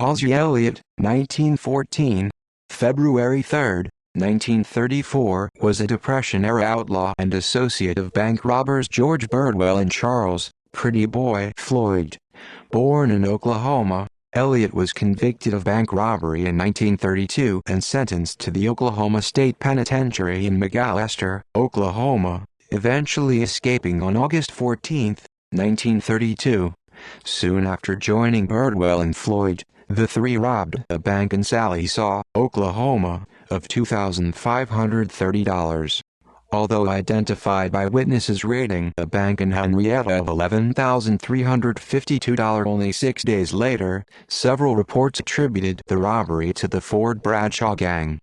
Aussie Elliott, 1914. February 3, 1934, was a Depression-era outlaw and associate of bank robbers George Birdwell and Charles "Pretty Boy" Floyd. Born in Oklahoma, Elliott was convicted of bank robbery in 1932 and sentenced to the Oklahoma State Penitentiary in McAlester, Oklahoma, eventually escaping on August 14, 1932. Soon after joining Birdwell and Floyd, the three robbed a bank in Sallisaw, Oklahoma, of $2,530. Although identified by witnesses raiding a bank in Henrietta of $11,352 only 6 days later, several reports attributed the robbery to the Ford Bradshaw gang.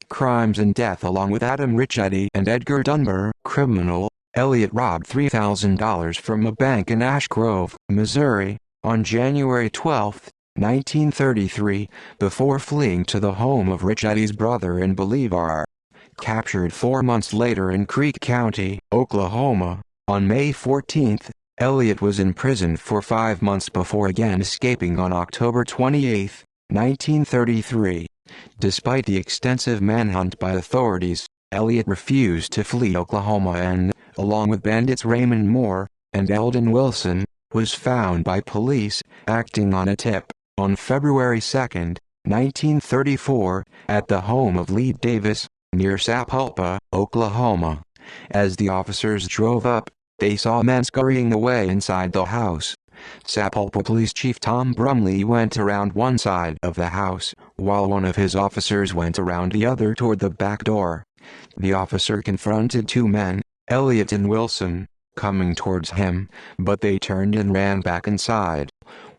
Crimes and death. Along with Adam Richetti and Edgar Dunbar, criminal, Elliott robbed $3,000 from a bank in Ash Grove, Missouri, on January 12, 1933, before fleeing to the home of Richetti's brother in Bolivar. Captured 4 months later in Creek County, Oklahoma, on May 14, Elliott was imprisoned for 5 months before again escaping on October 28, 1933. Despite the extensive manhunt by authorities, Elliott refused to flee Oklahoma and, along with bandits Raymond Moore and Eldon Wilson, was found by police, acting on a tip, on February 2, 1934, at the home of Lee Davis, near Sapulpa, Oklahoma. As the officers drove up, they saw men scurrying away inside the house. Sapulpa Police Chief Tom Brumley went around one side of the house, while one of his officers went around the other toward the back door. The officer confronted two men, Elliott and Wilson, coming towards him, but they turned and ran back inside.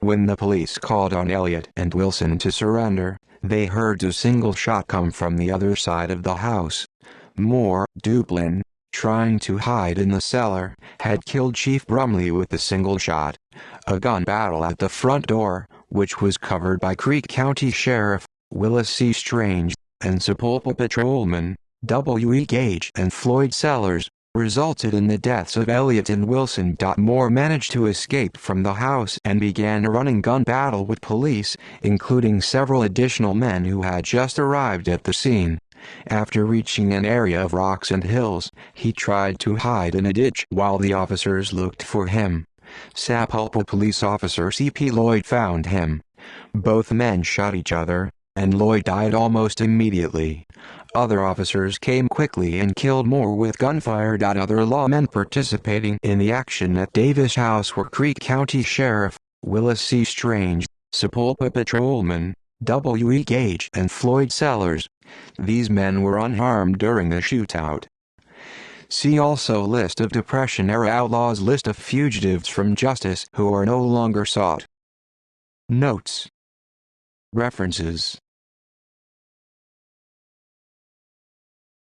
When the police called on Elliott and Wilson to surrender, they heard a single shot come from the other side of the house. Moore, Duplin, trying to hide in the cellar, had killed Chief Brumley with a single shot. A gun battle at the front door, which was covered by Creek County Sheriff Willis C. Strange and Sapulpa Patrolman W. E. Gage and Floyd Sellers, resulted in the deaths of Elliott and Wilson. Moore managed to escape from the house and began a running gun battle with police, including several additional men who had just arrived at the scene. After reaching an area of rocks and hills, he tried to hide in a ditch while the officers looked for him. Sapulpa police officer C.P. Lloyd found him. Both men shot each other, and Lloyd died almost immediately. Other officers came quickly and killed Moore with gunfire. Other lawmen participating in the action at Davis House were Creek County Sheriff Willis C. Strange, Sapulpa Patrolman W. E. Gage and Floyd Sellers. These men were unharmed during the shootout. See also List of Depression-era outlaws. List of fugitives from justice who are no longer sought. Notes. References.